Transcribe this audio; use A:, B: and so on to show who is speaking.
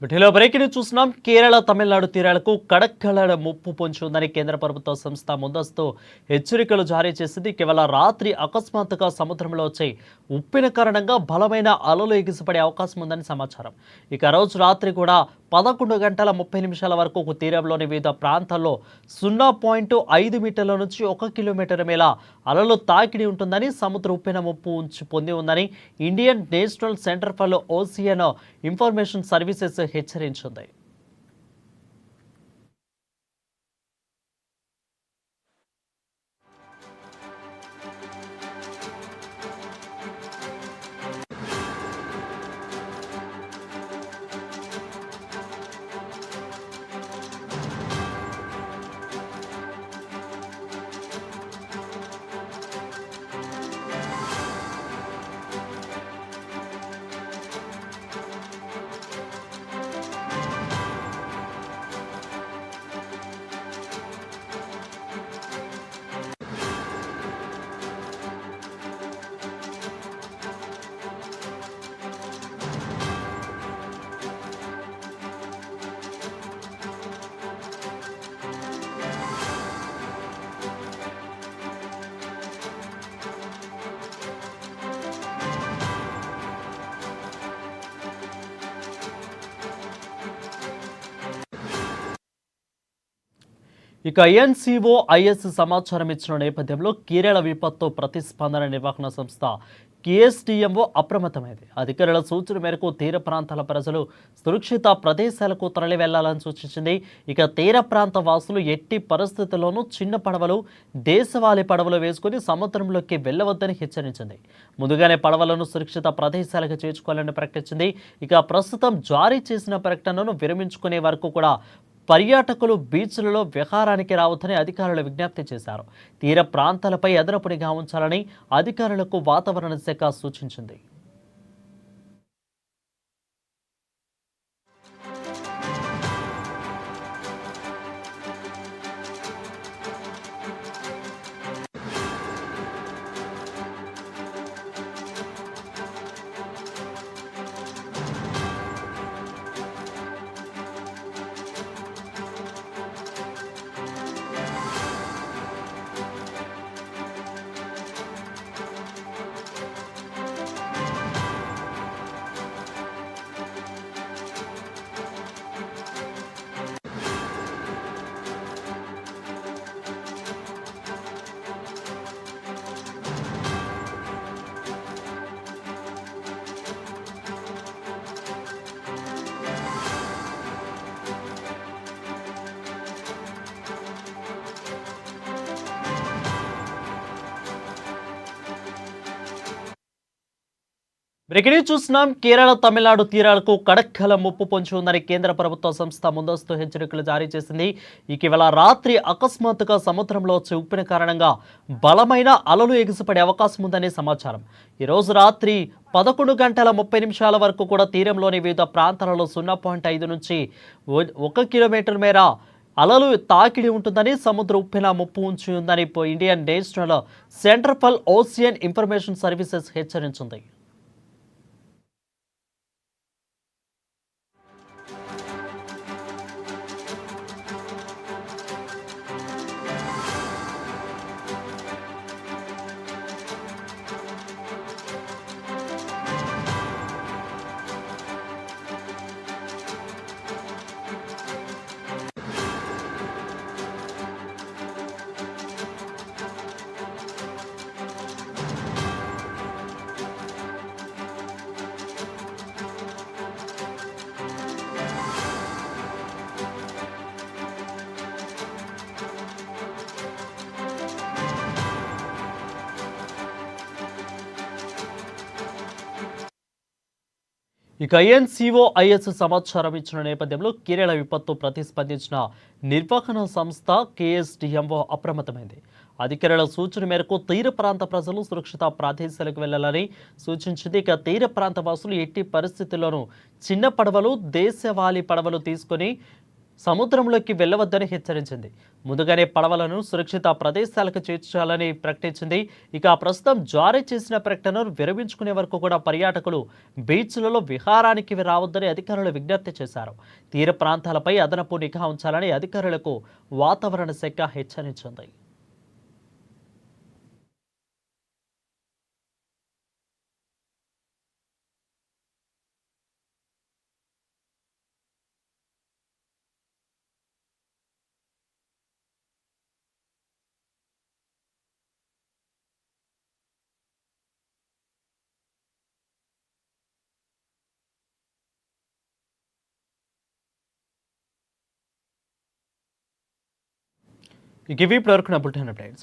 A: వీటిలో బ్రేకింగ్ చూస్తున్నాం. కేరళ తమిళనాడు తీరాలకు కడక్కల ముప్పు పొంచి ఉందని కేంద్ర ప్రభుత్వ సంస్థ ముందస్తు హెచ్చరికలు జారీ చేసింది. కేవలం రాత్రి అకస్మాత్తుగా సముద్రంలో వచ్చే ఉప్పెన కారణంగా బలమైన అలలు ఎగిసిపడే అవకాశం ఉందని సమాచారం. ఇక రోజు రాత్రి కూడా 11 గంటల 30 నిమిషాల వరకు తీరంలోని వివిధ ప్రాంతాల్లో 0.5 మీటర్ల నుంచి 1 కిలోమీటర్ మేర అలలు తాకిడి ఉంటుందని, సముద్ర ఉప్పెన ముప్పు పొంది ఉందని Indian national centre for ocean information services హెచ్చరించింది. ఇక ఎన్సిఓఐఎస్ సమాచారం ఇచ్చిన నేపథ్యంలో కేరళ విపత్తు ప్రతిస్పందన నిర్వహణ సంస్థ కేఎస్డిఎంఓ అప్రమత్తమైంది. అధికారుల సూచన మేరకు తీర ప్రాంతాల ప్రజలు సురక్షిత ప్రదేశాలకు తరలి వెళ్లాలని సూచించింది. ఇక తీర ప్రాంత వాసులు ఎట్టి పరిస్థితుల్లోనూ చిన్న పడవలు, దేశవాళీ పడవలు వేసుకుని సముద్రంలోకి వెళ్లవద్దని హెచ్చరించింది. ముందుగానే పడవలను సురక్షిత ప్రదేశాలకు చేర్చుకోవాలని ప్రకటించింది. ఇక ప్రస్తుతం జారీ చేసిన ప్రకటనను విరమించుకునే వరకు కూడా పర్యాటకులు బీచ్లలో విహారానికి రావద్దని అధికారులు విజ్ఞప్తి చేశారు. తీర ప్రాంతాలపై అదనపు నిఘా ఉంచాలని అధికారులకు వాతావరణ శాఖ సూచించింది. బ్రేకింగ్ చూస్తున్నాం. కేరళ తమిళనాడు తీరాలకు కడక్కల ముప్పు పొంచి ఉందని కేంద్ర ప్రభుత్వ సంస్థ ముందస్తు హెచ్చరికలు జారీ చేసింది. ఇటీవల రాత్రి అకస్మాత్తుగా సముద్రంలో వచ్చే ఉప్పెన కారణంగా బలమైన అలలు ఎగిసిపడే అవకాశం ఉందని సమాచారం. ఈరోజు రాత్రి 11 గంటల 30 నిమిషాల వరకు కూడా తీరంలోని వివిధ ప్రాంతాలలో 0.5 నుంచి 1 కిలోమీటర్ మేర అలలు తాకిడి ఉంటుందని, సముద్ర ఉప్పెన ముప్పు ఉంచి ఉందని Indian national centre for ocean information services హెచ్చరించింది. ఇక ఎన్సిఓఐఎస్ సమాచారం ఇచ్చిన నేపథ్యంలో కేరళ విపత్తు ప్రతిస్పందించిన నిర్వహణ సంస్థ కేఎస్డిఎంఓ అప్రమత్తమైంది. అధికారుల సూచన మేరకు తీర ప్రాంత ప్రజలు సురక్షిత ప్రదేశాలకు వెళ్లాలని సూచించింది. ఇక తీర ప్రాంత వాసులు ఎట్టి పరిస్థితుల్లోనూ చిన్న పడవలు, దేశవాళీ పడవలు తీసుకుని సముద్రంలోకి వెళ్లవద్దని హెచ్చరించింది. ముందుగానే పడవలను సురక్షిత ప్రదేశాలకు చేర్చాలని ప్రకటించింది. ఇక ప్రస్తుతం జారీ చేసిన ప్రకటనను విరమించుకునే వరకు కూడా పర్యాటకులు బీచ్లలో విహారానికి రావద్దని అధికారులు విజ్ఞప్తి చేశారు. తీర ప్రాంతాలపై అదనపు నిఘా ఉంచాలని అధికారులకు వాతావరణ శాఖ హెచ్చరించింది. ఇక ఇవి ఇప్పటివరకు నా బులెటిన్ అప్డేట్స్.